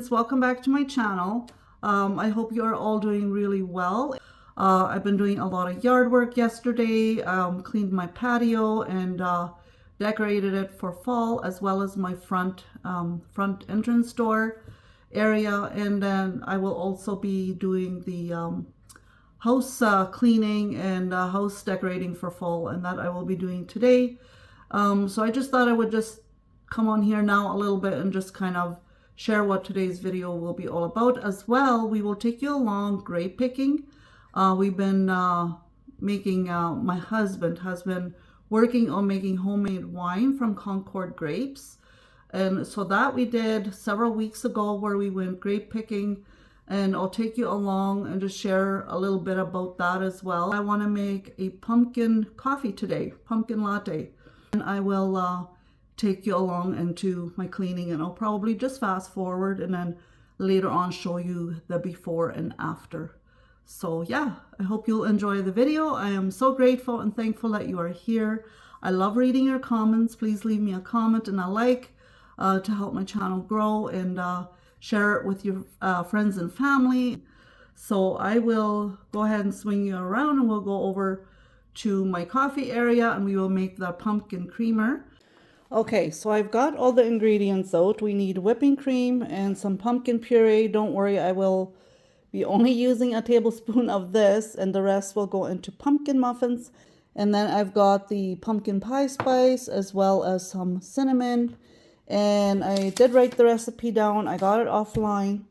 friends, welcome back to my channel. I hope you are all doing really well. I've been doing a lot of yard work yesterday, cleaned my patio and decorated it for fall, as well as my front entrance door area. And then I will also be doing the house cleaning and house decorating for fall, and that I will be doing today. So I just thought I would just come on here now a little bit and just kind of share what today's video will be all about. As well, we will take you along grape picking. We've been my husband has been working on making homemade wine from Concord grapes, and so that we did several weeks ago, where we went grape picking, and I'll take you along and just share a little bit about that as well. I want to make a pumpkin coffee today, pumpkin latte, and I will take you along into my cleaning, and I'll probably just fast forward and then later on show you the before and after. So yeah, I hope you'll enjoy the video. I am so grateful and thankful that you are here. I love reading your comments. Please leave me a comment and a like to help my channel grow, and share it with your friends and family. So I will go ahead and swing you around, and we'll go over to my coffee area and we will make the pumpkin creamer. Okay, so I've got all the ingredients out. We need whipping cream and some pumpkin puree. Don't worry, I will be only using a tablespoon of this, and the rest will go into pumpkin muffins. And then I've got the pumpkin pie spice, as well as some cinnamon. And I did write the recipe down. I got it offline.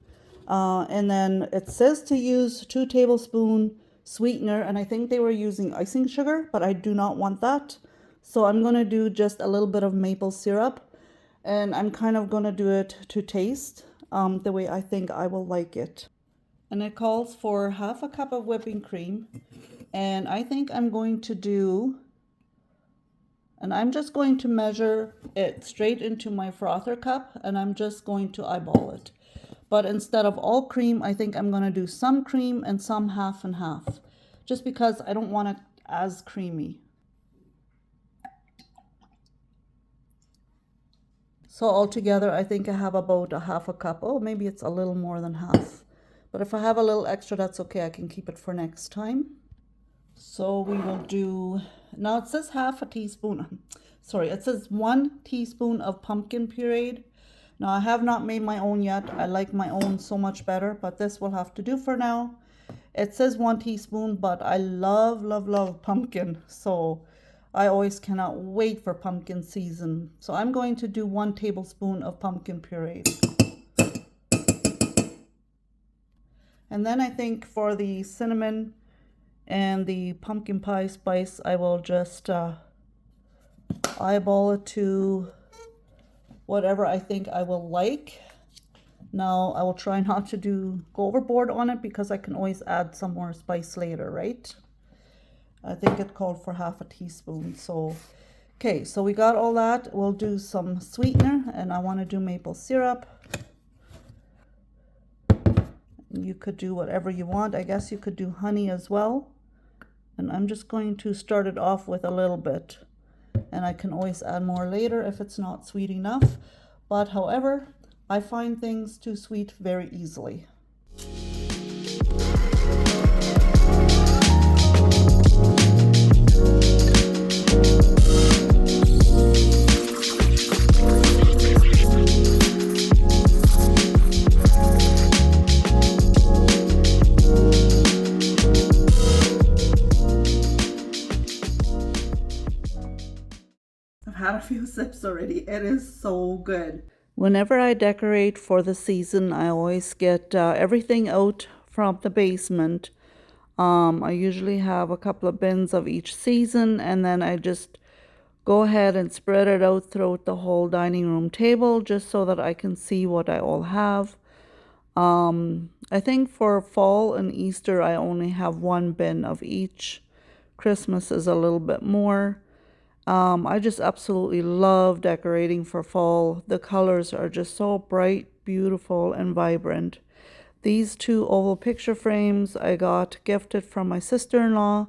And then it says to use 2 tablespoons sweetener, and I think they were using icing sugar, but I do not want that. So I'm going to do just a little bit of maple syrup, and I'm kind of going to do it to taste the way I think I will like it. And it calls for half a cup of whipping cream, and I think I'm going to do, and I'm just going to measure it straight into my frother cup, and I'm just going to eyeball it. But instead of all cream, I think I'm going to do some cream and some half and half, just because I don't want it as creamy. So altogether, I think I have about a half a cup. Oh, maybe it's a little more than half. But if I have a little extra, that's okay. I can keep it for next time. So we will do, now it says half a teaspoon. Sorry, it says 1 teaspoon of pumpkin puree. Now I have not made my own yet. I like my own so much better, but this will have to do for now. It says 1 teaspoon, but I love, love, love pumpkin. So I always cannot wait for pumpkin season. So I'm going to do 1 tablespoon of pumpkin puree. And then I think for the cinnamon and the pumpkin pie spice, I will just eyeball it to whatever I think I will like. Now I will try not to go overboard on it, because I can always add some more spice later, right? I think it called for half a teaspoon. So, okay, so we got all that. We'll do some sweetener, and I want to do maple syrup. You could do whatever you want. I guess you could do honey as well. And I'm just going to start it off with a little bit. And I can always add more later if it's not sweet enough. But however, I find things too sweet very easily. Had a few sips already. It is so good. Whenever I decorate for the season, I always get everything out from the basement. I usually have a couple of bins of each season, and then I just go ahead and spread it out throughout the whole dining room table, just so that I can see what I all have. I think for fall and Easter, I only have 1 bin of each. Christmas is a little bit more. I just absolutely love decorating for fall. The colors are just so bright, beautiful, and vibrant. These 2 oval picture frames I got gifted from my sister-in-law.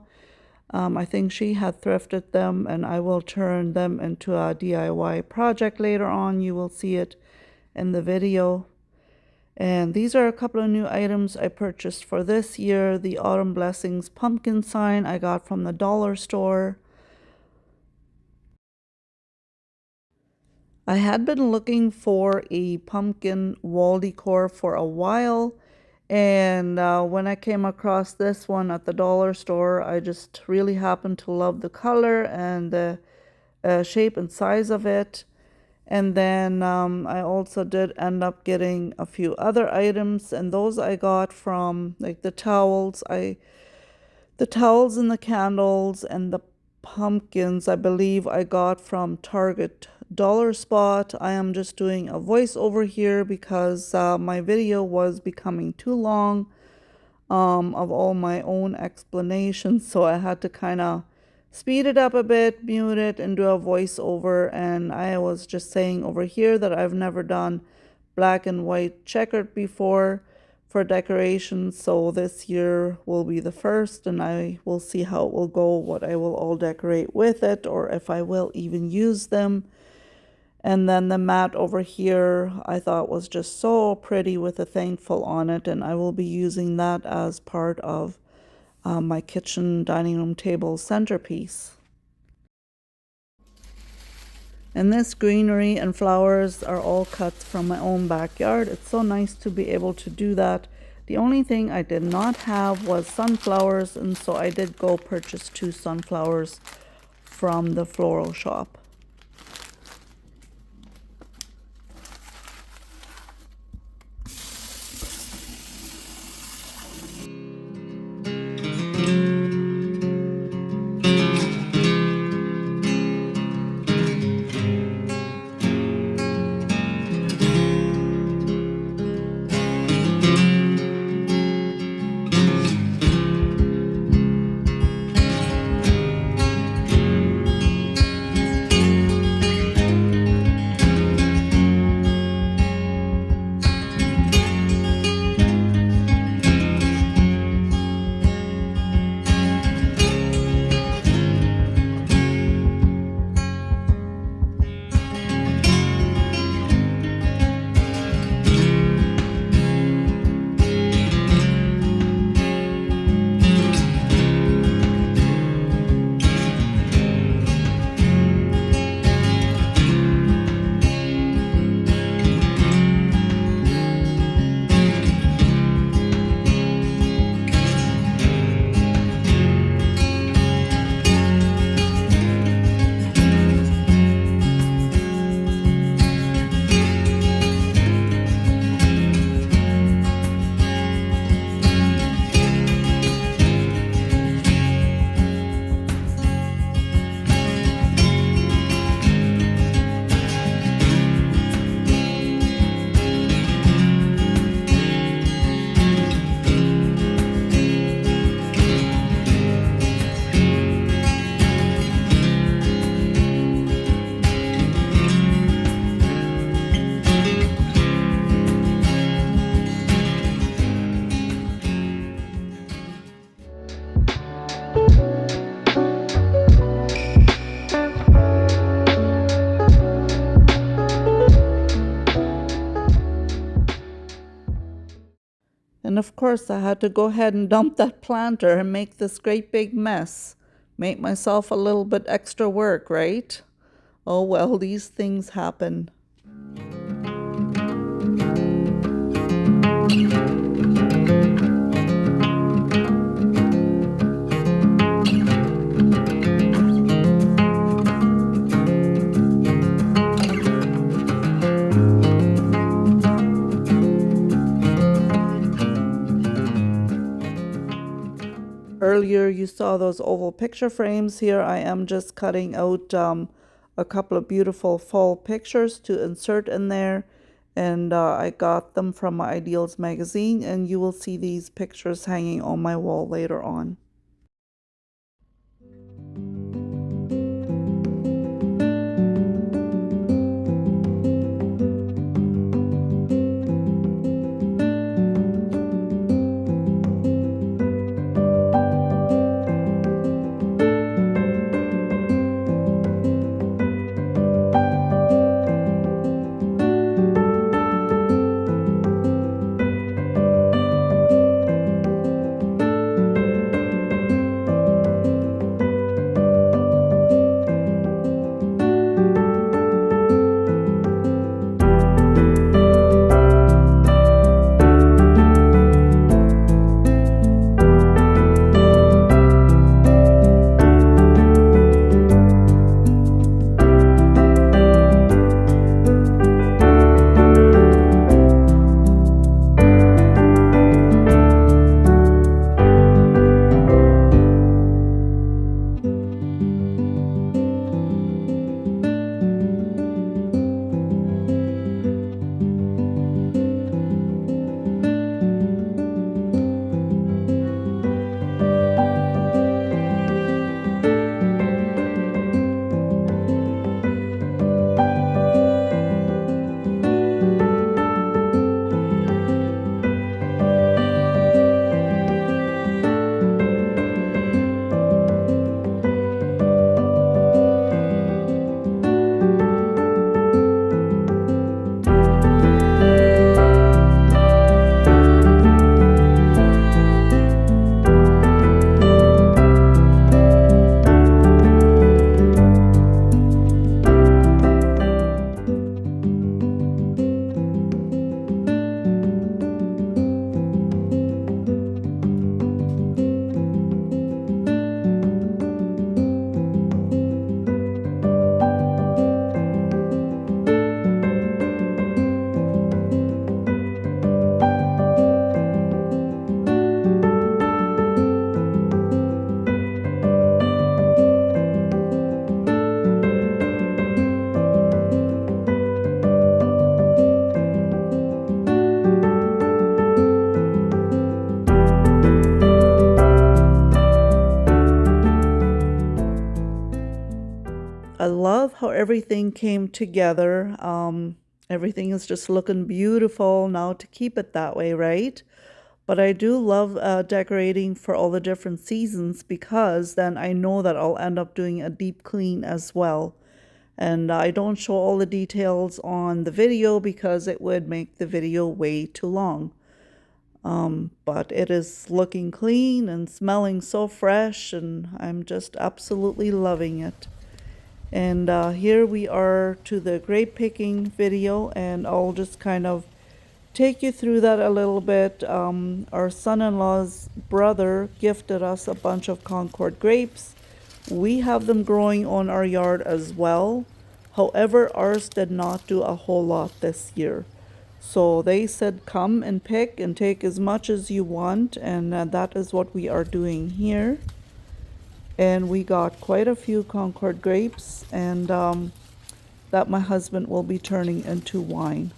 I think she had thrifted them, and I will turn them into a DIY project later on. You will see it in the video. And these are a couple of new items I purchased for this year. The Autumn Blessings pumpkin sign I got from the dollar store. I had been looking for a pumpkin wall decor for a while, and when I came across this one at the dollar store, I just really happened to love the color and the shape and size of it. And then I also did end up getting a few other items, and those I got from like the towels. The towels and the candles and the pumpkins, I believe I got from Target Dollar Spot. I am just doing a voiceover here because my video was becoming too long of all my own explanations, so I had to kind of speed it up a bit, mute it, and do a voiceover. And I was just saying over here that I've never done black and white checkered before for decorations, so this year will be the first, and I will see how it will go, what I will all decorate with it, or if I will even use them. And then the mat over here I thought was just so pretty with a thankful on it, and I will be using that as part of my kitchen dining room table centerpiece. And this greenery and flowers are all cut from my own backyard. It's so nice to be able to do that. The only thing I did not have was sunflowers, and so I did go purchase 2 sunflowers from the floral shop. And of course, I had to go ahead and dump that planter and make this great big mess. Make myself a little bit extra work, right? Oh well, these things happen. Earlier you saw those oval picture frames. Here I am just cutting out a couple of beautiful fall pictures to insert in there, and I got them from my Ideals magazine, and you will see these pictures hanging on my wall later on. how everything came together. Everything is just looking beautiful now to keep it that way, right? But I do love decorating for all the different seasons because then I know that I'll end up doing a deep clean as well. And I don't show all the details on the video because it would make the video way too long. But it is looking clean and smelling so fresh, and I'm just absolutely loving it. And here we are to the grape picking video, and I'll just kind of take you through that a little bit. Our son-in-law's brother gifted us a bunch of Concord grapes. We have them growing on our yard as well. However, ours did not do a whole lot this year. So they said come and pick and take as much as you want, and that is what we are doing here. And we got quite a few Concord grapes, and that my husband will be turning into wine.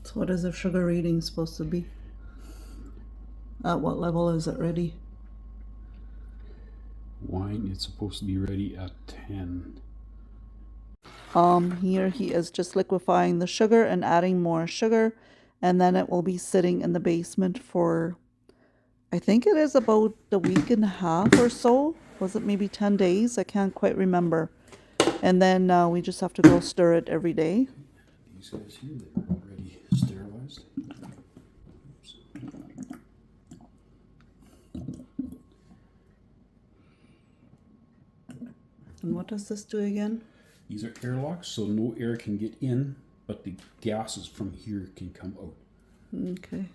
So what is the sugar reading supposed to be? At what level is it ready? Wine is supposed to be ready at 10. Here he is just liquefying the sugar and adding more sugar, and then it will be sitting in the basement for, I think it is about a week and a half or so. Was it maybe 10 days? I can't quite remember. And then we just have to go stir it every day. These guys here, they're already sterilized. Oops. And what does this do again? These are airlocks, so no air can get in, but the gases from here can come out. Okay.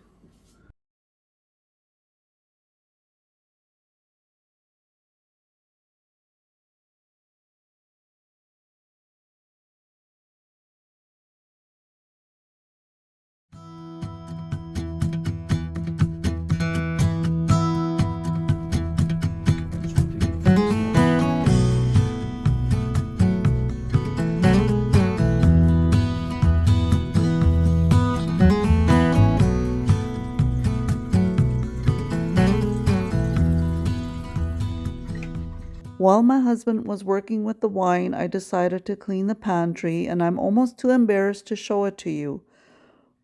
While my husband was working with the wine, I decided to clean the pantry, and I'm almost too embarrassed to show it to you.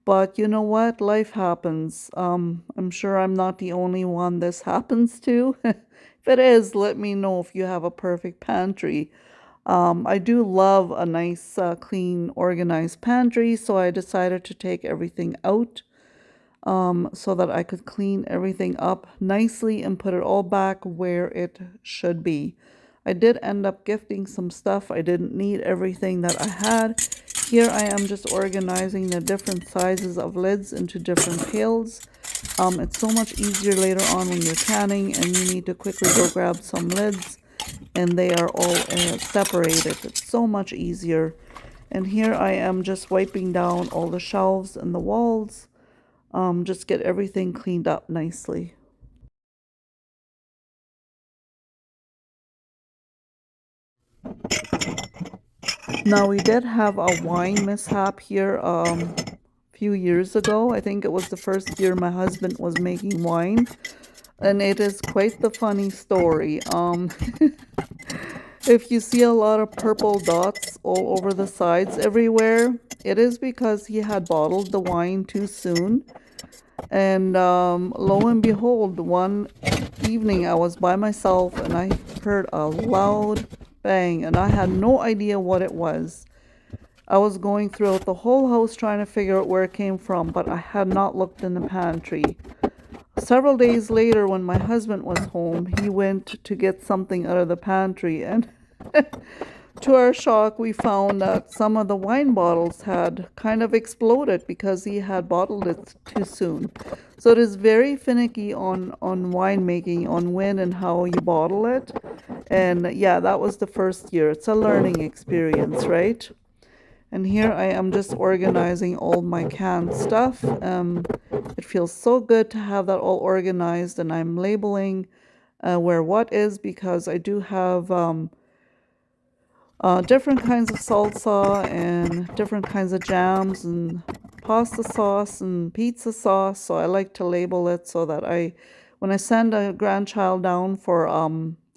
But you know what? Life happens. I'm sure I'm not the only one this happens to. If it is, let me know if you have a perfect pantry. I do love a nice, clean, organized pantry, so I decided to take everything out so that I could clean everything up nicely and put it all back where it should be. I did end up gifting some stuff. I didn't need everything that I had. Here I am just organizing the different sizes of lids into different pails. It's so much easier later on when you're canning and you need to quickly go grab some lids and they are all separated. It's so much easier. And here I am just wiping down all the shelves and the walls. Just get everything cleaned up nicely. Now, we did have a wine mishap here a few years ago. I think it was the first year my husband was making wine, and it is quite the funny story. If you see a lot of purple dots all over the sides everywhere, it is because he had bottled the wine too soon. And lo and behold, one evening I was by myself and I heard a loud bang, and I had no idea what it was. I was going throughout the whole house trying to figure out where it came from, but I had not looked in the pantry. Several days later, when my husband was home, he went to get something out of the pantry, and to our shock, we found that some of the wine bottles had kind of exploded because he had bottled it too soon. So it is very finicky on winemaking, on when and how you bottle it. And yeah, that was the first year. It's a learning experience, right? And here I am just organizing all my canned stuff. It feels so good to have that all organized, and I'm labeling where what is, because I do have different kinds of salsa and different kinds of jams and pasta sauce and pizza sauce. So I like to label it so that when I send a grandchild down for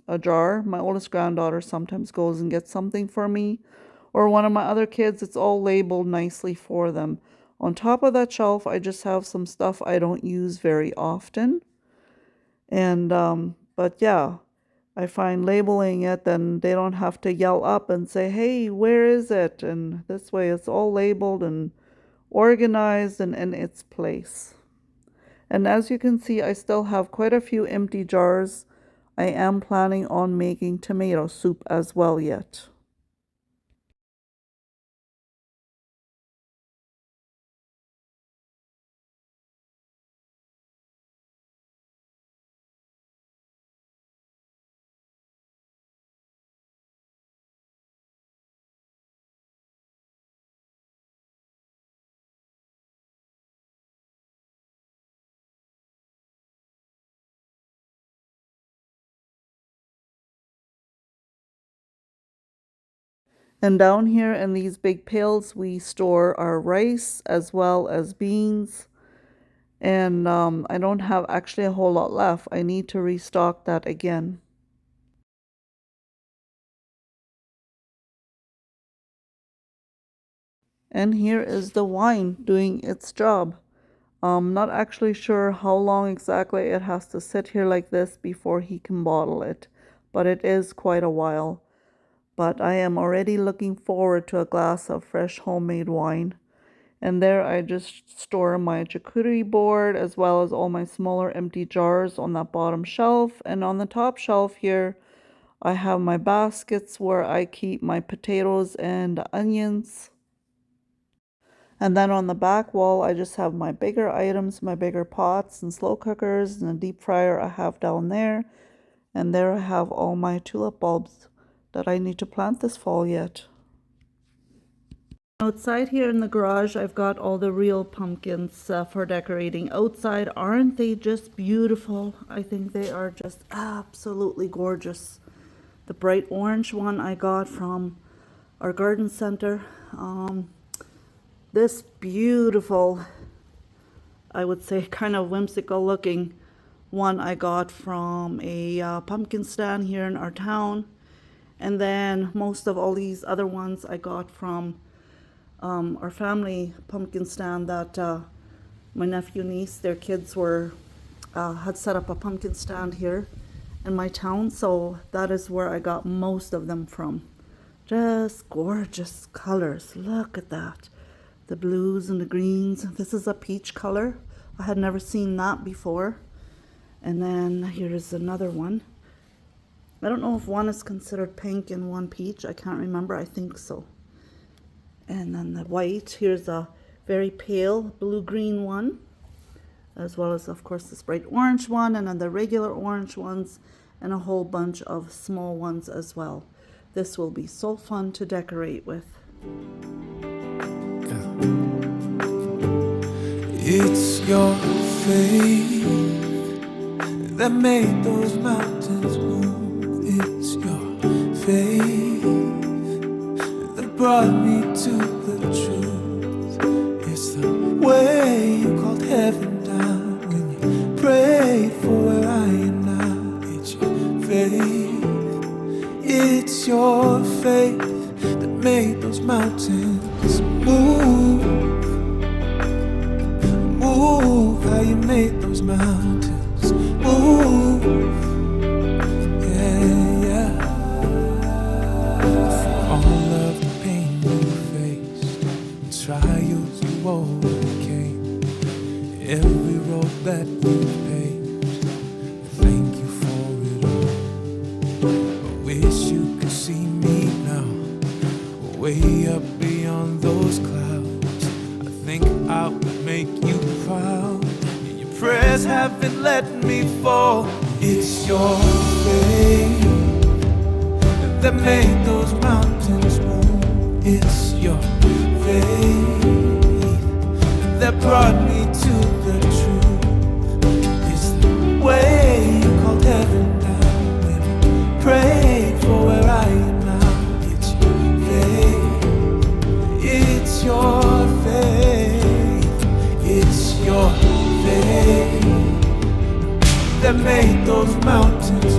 a jar, my oldest granddaughter sometimes goes and gets something for me, or one of my other kids, it's all labeled nicely for them. On top of that shelf, I just have some stuff I don't use very often. And but yeah, I find labeling it, then they don't have to yell up and say, hey, where is it? And this way it's all labeled and organized and in its place. And as you can see, I still have quite a few empty jars. I am planning on making tomato soup as well yet. And down here in these big pails, we store our rice as well as beans. And I don't have actually a whole lot left. I need to restock that again. And here is the wine doing its job. I'm not actually sure how long exactly it has to sit here like this before he can bottle it, but it is quite a while. But I am already looking forward to a glass of fresh homemade wine. And there I just store my charcuterie board as well as all my smaller empty jars on that bottom shelf. And on the top shelf here, I have my baskets where I keep my potatoes and onions. And then on the back wall, I just have my bigger items, my bigger pots and slow cookers and a deep fryer I have down there. And there I have all my tulip bulbs that I need to plant this fall yet. Outside here in the garage, I've got all the real pumpkins for decorating. Outside, aren't they just beautiful? I think they are just absolutely gorgeous. The bright orange one I got from our garden center. This beautiful, I would say kind of whimsical looking one I got from a pumpkin stand here in our town. And then most of all these other ones I got from our family pumpkin stand that my nephew, niece, their kids had set up a pumpkin stand here in my town. So that is where I got most of them from. Just gorgeous colors. Look at that. The blues and the greens. This is a peach color. I had never seen that before. And then here's another one. I don't know if one is considered pink and one peach. I can't remember. I think so. And then the white. Here's a very pale blue-green one, as well as, of course, this bright orange one, and then the regular orange ones, and a whole bunch of small ones as well. This will be so fun to decorate with. It's your faith that made those mountains move. It's your faith that brought me to the truth. It's the way you called heaven down when you prayed for where I am now. It's your faith, it's your faith that made those mountains move. Move, how you made those mountains move. Yeah, yeah. For all of the pain you faced, and trials you overcame, every road that you paved, thank you for it all. I wish you could see me now, way up beyond those clouds. I think I would make you proud, and your prayers haven't let me fall. It's your faith that made those mountains move. It's your faith that brought me to the truth. It's the way you called heaven down when you prayed for where I am now. It's your faith, it's your faith, it's your faith that made those mountains